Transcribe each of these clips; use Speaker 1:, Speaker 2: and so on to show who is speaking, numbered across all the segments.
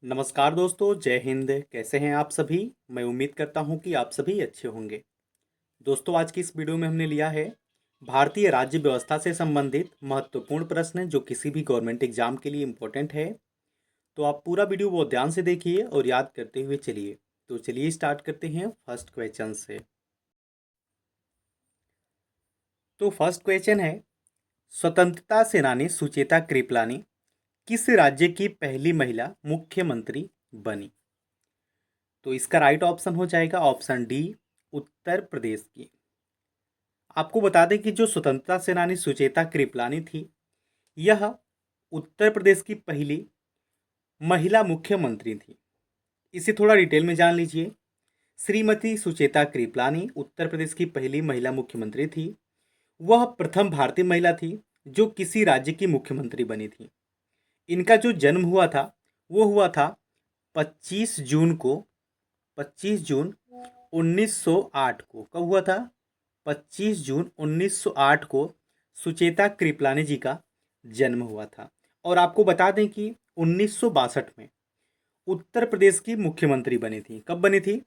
Speaker 1: नमस्कार दोस्तों, जय हिंद। कैसे हैं आप सभी? मैं उम्मीद करता हूं कि आप सभी अच्छे होंगे। दोस्तों, आज की इस वीडियो में हमने लिया है भारतीय राज्य व्यवस्था से संबंधित महत्वपूर्ण प्रश्न जो किसी भी गवर्नमेंट एग्जाम के लिए इम्पोर्टेंट है। तो आप पूरा वीडियो बहुत ध्यान से देखिए और याद करते हुए चलिए। तो चलिए स्टार्ट करते हैं फर्स्ट क्वेश्चन से। तो फर्स्ट क्वेश्चन है, स्वतंत्रता सेनानी सुचेता कृपलानी किस राज्य की पहली महिला मुख्यमंत्री बनी? तो इसका राइट ऑप्शन हो जाएगा ऑप्शन डी, उत्तर प्रदेश की। आपको बता दें कि जो स्वतंत्रता सेनानी सुचेता कृपलानी थी, यह उत्तर प्रदेश की पहली महिला मुख्यमंत्री थी। इसे थोड़ा डिटेल में जान लीजिए। श्रीमती सुचेता कृपलानी उत्तर प्रदेश की पहली महिला मुख्यमंत्री थी। वह प्रथम भारतीय महिला थी जो किसी राज्य की मुख्यमंत्री बनी थी। इनका जो जन्म हुआ था वो हुआ था 25 जून को 25 जून 1908 को। कब हुआ था? 25 जून 1908 को सुचेता कृपलानी जी का जन्म हुआ था। और आपको बता दें कि 1962 में उत्तर प्रदेश की मुख्यमंत्री बनी थी। कब बनी थी?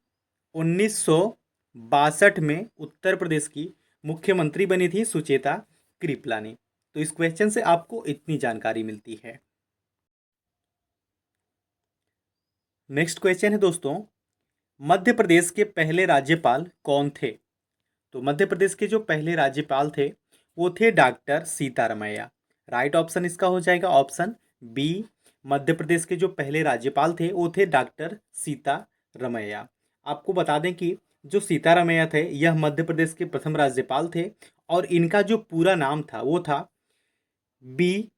Speaker 1: 1962 में उत्तर प्रदेश की मुख्यमंत्री बनी थी सुचेता कृपलानी। तो इस क्वेश्चन से आपको इतनी जानकारी मिलती है। नेक्स्ट क्वेश्चन है दोस्तों, मध्य प्रदेश के पहले राज्यपाल कौन थे? तो मध्य प्रदेश के जो पहले राज्यपाल थे वो थे डॉक्टर सीतारमैया। राइट ऑप्शन इसका हो जाएगा ऑप्शन बी। मध्य प्रदेश के जो पहले राज्यपाल थे वो थे डॉक्टर सीतारमैया। आपको बता दें कि जो सीतारमैया थे यह मध्य प्रदेश के प्रथम राज्यपाल थे और इनका जो पूरा नाम था वो था बी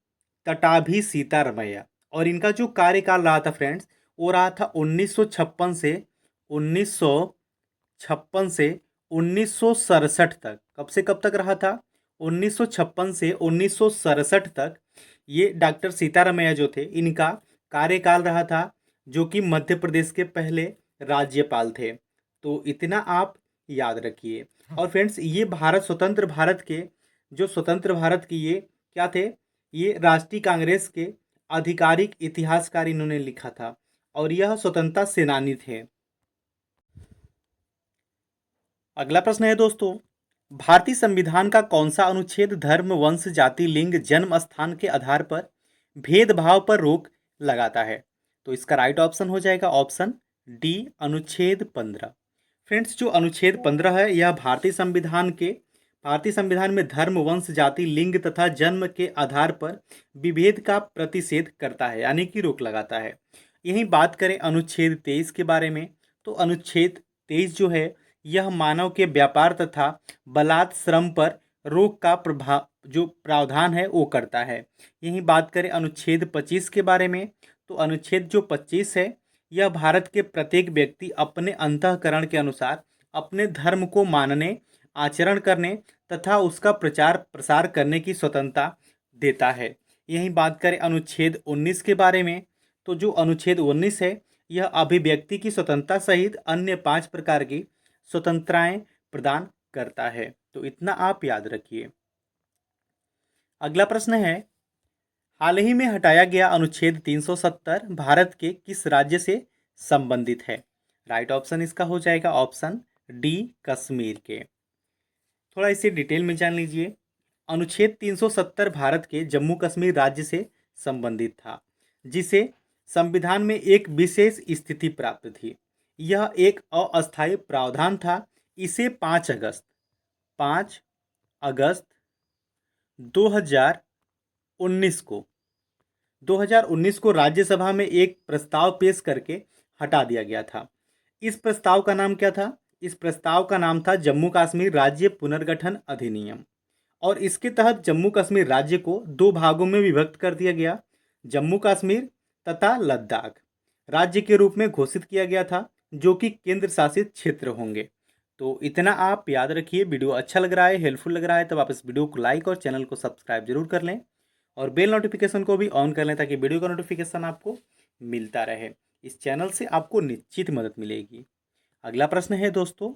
Speaker 1: तटाभी सीतारमैया। और इनका जो कार्यकाल रहा था फ्रेंड्स, वो रहा था 1956 से 1967 तक। कब से कब तक रहा था? 1956 से 1967 तक ये डॉक्टर सीतारमैया जो थे इनका कार्यकाल रहा था, जो कि मध्य प्रदेश के पहले राज्यपाल थे। तो इतना आप याद रखिए। और फ्रेंड्स, ये स्वतंत्र भारत की ये क्या थे? ये राष्ट्रीय कांग्रेस के आधिकारिक इतिहासकार इन्होंने लिखा था और यह स्वतंत्रता सेनानी थे। अगला प्रश्न है दोस्तों, भारतीय संविधान का कौन सा अनुच्छेद धर्म, वंश, जाति, लिंग, जन्म स्थान के आधार पर भेदभाव पर रोक लगाता है? तो इसका राइट ऑप्शन हो जाएगा ऑप्शन डी, अनुच्छेद 15। फ्रेंड्स, जो अनुच्छेद 15 है यह भारतीय संविधान में धर्म, वंश, जाति, लिंग तथा जन्म के आधार पर विभेद का प्रतिषेध करता है, यानी कि रोक लगाता है। यही बात करें अनुच्छेद 23 के बारे में, तो अनुच्छेद 23 जो है यह मानव के व्यापार तथा बलात् श्रम पर रोक का प्रावधान है वो करता है। यही बात करें अनुच्छेद 25 के बारे में, तो अनुच्छेद जो 25 है यह भारत के प्रत्येक व्यक्ति अपने अंतःकरण के अनुसार अपने धर्म को मानने, आचरण करने तथा उसका प्रचार प्रसार करने की स्वतंत्रता देता है। यही बात करें अनुच्छेद 19 के बारे में, तो जो अनुच्छेद 19 है यह अभिव्यक्ति की स्वतंत्रता सहित अन्य 5 प्रकार की स्वतंत्रताएं प्रदान करता है। तो इतना आप याद रखिए। अगला प्रश्न है, हाल ही में हटाया गया अनुच्छेद 370 भारत के किस राज्य से संबंधित है? राइट ऑप्शन इसका हो जाएगा ऑप्शन डी, कश्मीर के। थोड़ा इसे डिटेल में जान लीजिए। अनुच्छेद 370 भारत के जम्मू कश्मीर राज्य से संबंधित था, जिसे संविधान में एक विशेष स्थिति प्राप्त थी। यह एक अस्थायी प्रावधान था। इसे 5 अगस्त 2019 को 2019 को राज्यसभा में एक प्रस्ताव पेश करके हटा दिया गया था। इस प्रस्ताव का नाम क्या था? इस प्रस्ताव का नाम था जम्मू कश्मीर राज्य पुनर्गठन अधिनियम। और इसके तहत जम्मू कश्मीर राज्य को दो भागों में विभक्त कर दिया गया। जम्मू कश्मीर तथा लद्दाख राज्य के रूप में घोषित किया गया था, जो कि केंद्र शासित क्षेत्र होंगे। तो इतना आप याद रखिए। वीडियो अच्छा लग रहा है, हेल्पफुल लग रहा है, तब आप इस वीडियो को लाइक और चैनल को सब्सक्राइब जरूर कर लें और बेल नोटिफिकेशन को भी ऑन कर लें ताकि वीडियो का नोटिफिकेशन आपको मिलता रहे। इस चैनल से आपको निश्चित मदद मिलेगी। अगला प्रश्न है दोस्तों,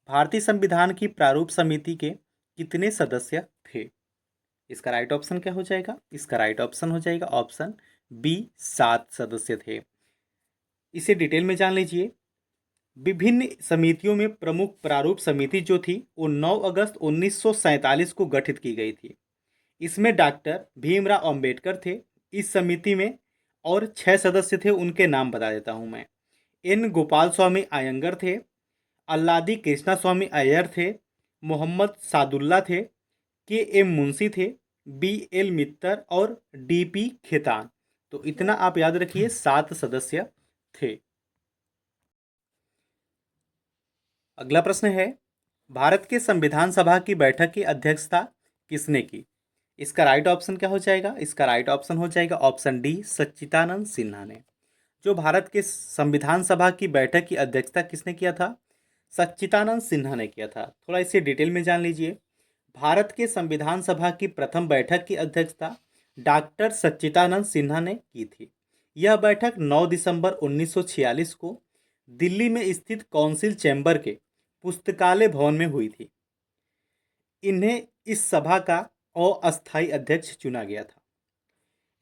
Speaker 1: भारतीय संविधान की प्रारूप समिति के कितने सदस्य थे? इसका राइट ऑप्शन क्या हो जाएगा? इसका राइट ऑप्शन हो जाएगा ऑप्शन बी, 7 सदस्य थे। इसे डिटेल में जान लीजिए। विभिन्न समितियों में प्रमुख प्रारूप समिति जो थी वो 9 अगस्त 1947 को गठित की गई थी। इसमें डॉक्टर भीमराव अंबेडकर थे इस समिति में, और 6 सदस्य थे, उनके नाम बता देता हूँ मैं। एन गोपाल स्वामी अयंगर थे, अल्लादी कृष्णा स्वामी अय्यर थे, मोहम्मद सादुल्ला थे, के एम मुंशी थे, बी एल मित्तर और डी पी खेतान। तो इतना आप याद रखिए, 7 सदस्य थे। अगला प्रश्न है, भारत के संविधान सभा की बैठक की अध्यक्षता किसने की? इसका राइट ऑप्शन क्या हो जाएगा? इसका राइट ऑप्शन हो जाएगा ऑप्शन डी, सच्चिदानंद सिन्हा ने। जो भारत के संविधान सभा की बैठक की अध्यक्षता किसने किया था? सच्चिदानंद सिन्हा ने किया था। थोड़ा इसे डिटेल में जान लीजिए। भारत के संविधान सभा की प्रथम बैठक की अध्यक्षता डॉक्टर सच्चिदानंद सिन्हा ने की थी। यह बैठक 9 दिसंबर 1946 को दिल्ली में स्थित काउंसिल चैम्बर के पुस्तकालय भवन में हुई थी। इन्हें इस सभा का अस्थायी अध्यक्ष चुना गया था।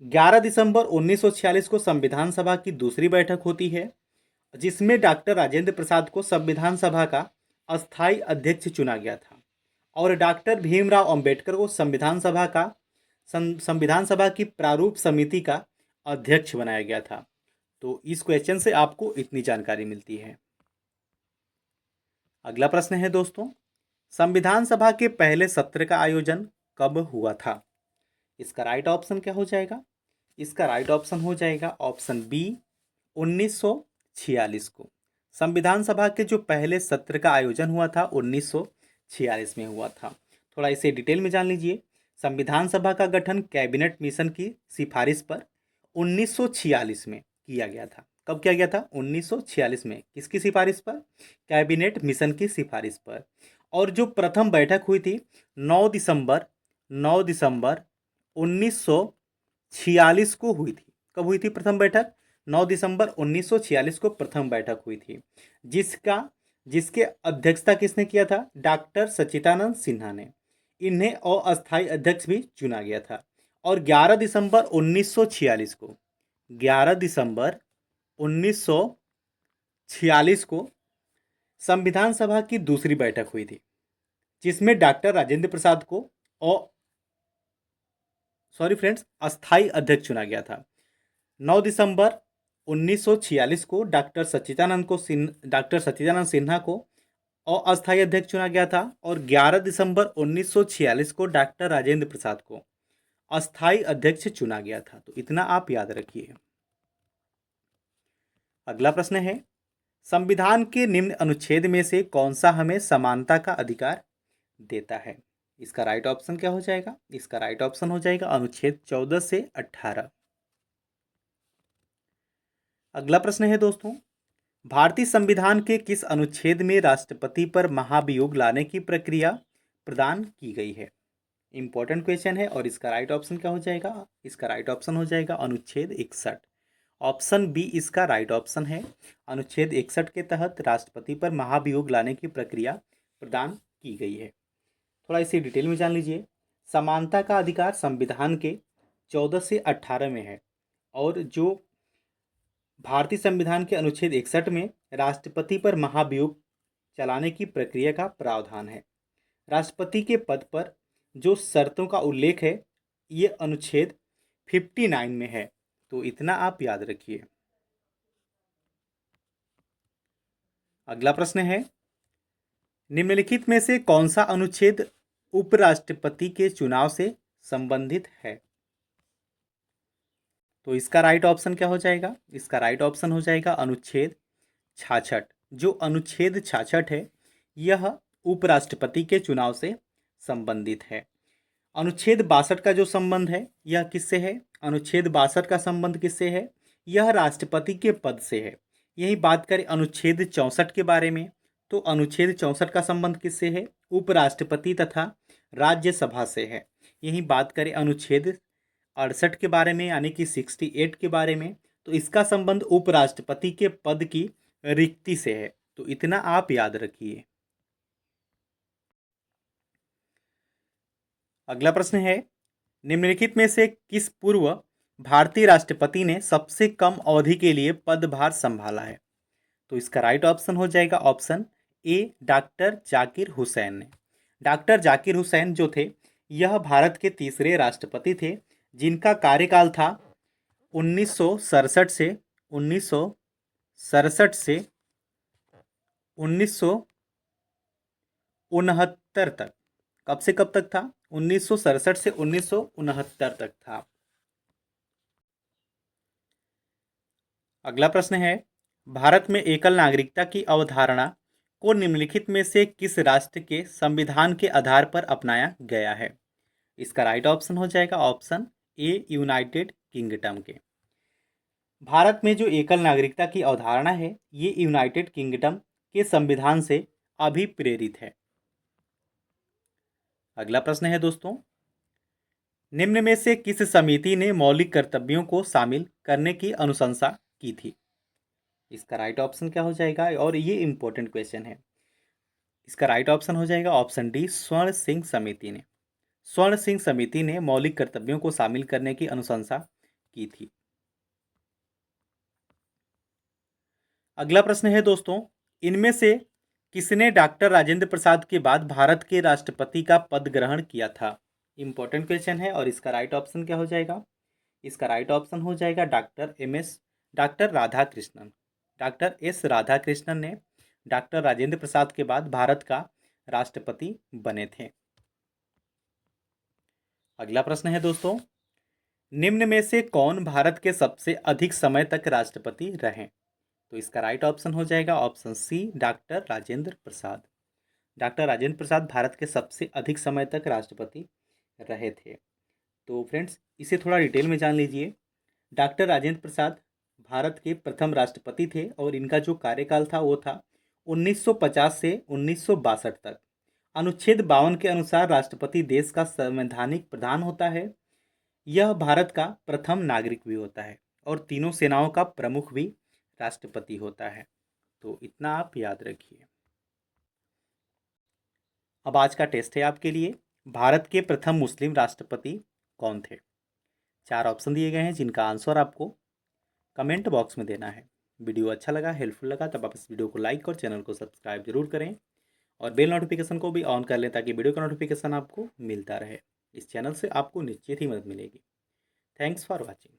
Speaker 1: 11 दिसंबर 1946 को संविधान सभा की दूसरी बैठक होती है, जिसमें डॉक्टर राजेंद्र प्रसाद को संविधान सभा का अस्थायी अध्यक्ष चुना गया था और डॉक्टर भीमराव अंबेडकर को संविधान सभा की प्रारूप समिति का अध्यक्ष बनाया गया था। तो इस क्वेश्चन से आपको इतनी जानकारी मिलती है। अगला प्रश्न है दोस्तों, संविधान सभा के पहले सत्र का आयोजन कब हुआ था? इसका राइट ऑप्शन क्या हो जाएगा? इसका राइट ऑप्शन हो जाएगा ऑप्शन बी, 1946 को। संविधान सभा के जो पहले सत्र का आयोजन हुआ था 1946 में हुआ था। थोड़ा इसे डिटेल में जान लीजिए। संविधान सभा का गठन कैबिनेट मिशन की सिफारिश पर 1946 में किया गया था। कब किया गया था? 1946 में। किसकी सिफारिश पर? कैबिनेट मिशन की सिफारिश पर। और जो प्रथम बैठक हुई थी 9 दिसंबर 1946 को हुई थी। कब हुई थी प्रथम बैठक? 9 दिसंबर 1946 को प्रथम बैठक हुई थी, जिसके अध्यक्षता किसने किया था? डॉक्टर सच्चिदानंद सिन्हा ने। इन्हें अस्थायी अध्यक्ष भी चुना गया था। और 11 दिसंबर 1946 को 11 दिसंबर 1946 को संविधान सभा की दूसरी बैठक हुई थी, जिसमें डॉक्टर राजेंद्र प्रसाद को अस्थायी अध्यक्ष चुना गया था। 9 दिसंबर 1946 को डॉक्टर सच्चिदानंद सिन्हा को अस्थायी अध्यक्ष चुना गया था और 11 दिसंबर 1946 को डॉक्टर राजेंद्र प्रसाद को अस्थायी अध्यक्ष चुना गया था। तो इतना आप याद रखिए। अगला प्रश्न है, संविधान के निम्न अनुच्छेद में से कौन सा हमें समानता का अधिकार देता है? इसका राइट ऑप्शन क्या हो जाएगा? इसका राइट ऑप्शन हो जाएगा अनुच्छेद 14 से 18। अगला प्रश्न है दोस्तों, भारतीय संविधान के किस अनुच्छेद में राष्ट्रपति पर महाभियोग लाने की प्रक्रिया प्रदान की गई है? इंपॉर्टेंट क्वेश्चन है। और इसका राइट ऑप्शन क्या हो जाएगा? इसका राइट ऑप्शन हो जाएगा अनुच्छेद 61। ऑप्शन बी इसका राइट ऑप्शन है। अनुच्छेद 61 के तहत राष्ट्रपति पर महाभियोग लाने की प्रक्रिया प्रदान की गई है। थोड़ा इसे डिटेल में जान लीजिए। समानता का अधिकार संविधान के 14 से 18 में है, और जो भारतीय संविधान के अनुच्छेद 61 में राष्ट्रपति पर महाभियोग चलाने की प्रक्रिया का प्रावधान है। राष्ट्रपति के पद पर जो शर्तों का उल्लेख है ये अनुच्छेद 59 में है। तो इतना आप याद रखिए। अगला प्रश्न है, निम्नलिखित में से कौन सा अनुच्छेद उपराष्ट्रपति के चुनाव से संबंधित है? तो इसका राइट ऑप्शन क्या हो जाएगा? इसका राइट ऑप्शन हो जाएगा अनुच्छेद 66। जो अनुच्छेद 66 है यह उपराष्ट्रपति के चुनाव से संबंधित है। अनुच्छेद 62 का जो संबंध है यह किससे है? अनुच्छेद 62 का संबंध किससे है? यह राष्ट्रपति के पद से है। यही बात करें अनुच्छेद 64 के बारे में, तो अनुच्छेद 64 का संबंध किससे है? उपराष्ट्रपति तथा राज्यसभा से है। यही बात करें अनुच्छेद 68 के बारे में, यानी कि 68 के बारे में, तो इसका संबंध उपराष्ट्रपति के पद की रिक्ति से है। तो इतना आप याद रखिए। अगला प्रश्न है, निम्नलिखित में से किस पूर्व भारतीय राष्ट्रपति ने सबसे कम अवधि के लिए पदभार संभाला है? तो इसका राइट ऑप्शन हो जाएगा option A, doctor Zakir Hussain ने। डॉक्टर जाकिर हुसैन जो थे, यह भारत के तीसरे राष्ट्रपति थे जिनका कार्यकाल था 1967 से 1967 से 1969 तक। कब से कब तक था? 1967 से 1969 तक था। अगला प्रश्न है, भारत में एकल नागरिकता की अवधारणा को निम्नलिखित में से किस राष्ट्र के संविधान के आधार पर अपनाया गया है? इसका राइट ऑप्शन हो जाएगा ऑप्शन ए, यूनाइटेड किंगडम के। भारत में जो एकल नागरिकता की अवधारणा है, ये यूनाइटेड किंगडम के संविधान से अभिप्रेरित है। अगला प्रश्न है दोस्तों, निम्न में से किस समिति ने मौलिक कर्तव्यों को शामिल करने की अनुशंसा की थी? इसका राइट ऑप्शन क्या हो जाएगा? और ये इंपॉर्टेंट क्वेश्चन है। इसका राइट ऑप्शन हो जाएगा ऑप्शन डी, स्वर्ण सिंह समिति ने। स्वर्ण सिंह समिति ने मौलिक कर्तव्यों को शामिल करने की अनुशंसा की थी। अगला प्रश्न है दोस्तों, इनमें से किसने डॉक्टर राजेंद्र प्रसाद के बाद भारत के राष्ट्रपति का पद ग्रहण किया था? इंपॉर्टेंट क्वेश्चन है और इसका राइट ऑप्शन क्या हो जाएगा? इसका राइट ऑप्शन हो जाएगा doctor Radhakrishnan. Doctor S Radhakrishnan ने डॉक्टर राजेंद्र प्रसाद के बाद भारत का राष्ट्रपति बने थे। अगला प्रश्न है दोस्तों, निम्न में से कौन भारत के सबसे अधिक समय तक राष्ट्रपति रहे? तो इसका राइट ऑप्शन हो जाएगा option C, doctor Rajendra Prasad. Doctor Rajendra Prasad Bharat के सबसे अधिक समय तक राष्ट्रपति रहे थे। तो फ्रेंड्स, इसे थोड़ा डिटेल में जान लीजिए। डॉक्टर राजेंद्र प्रसाद भारत के प्रथम राष्ट्रपति थे और इनका जो कार्यकाल था वो था 1950 से 1962 तक। अनुच्छेद 52 के अनुसार राष्ट्रपति देश का संवैधानिक प्रधान होता है। यह भारत का प्रथम नागरिक भी होता है और तीनों सेनाओं का प्रमुख भी राष्ट्रपति होता है। तो इतना आप याद रखिए। अब आज का टेस्ट है आपके लिए, भारत के प्रथम मुस्लिम राष्ट्रपति कौन थे? 4 ऑप्शन दिए गए हैं जिनका आंसर आपको कमेंट बॉक्स में देना है। वीडियो अच्छा लगा, हेल्पफुल लगा, तब आप इस वीडियो को लाइक और चैनल को सब्सक्राइब जरूर करें और बेल नोटिफिकेशन को भी ऑन कर लें ताकि वीडियो का नोटिफिकेशन आपको मिलता रहे। इस चैनल से आपको निश्चित ही मदद मिलेगी। Thanks for watching.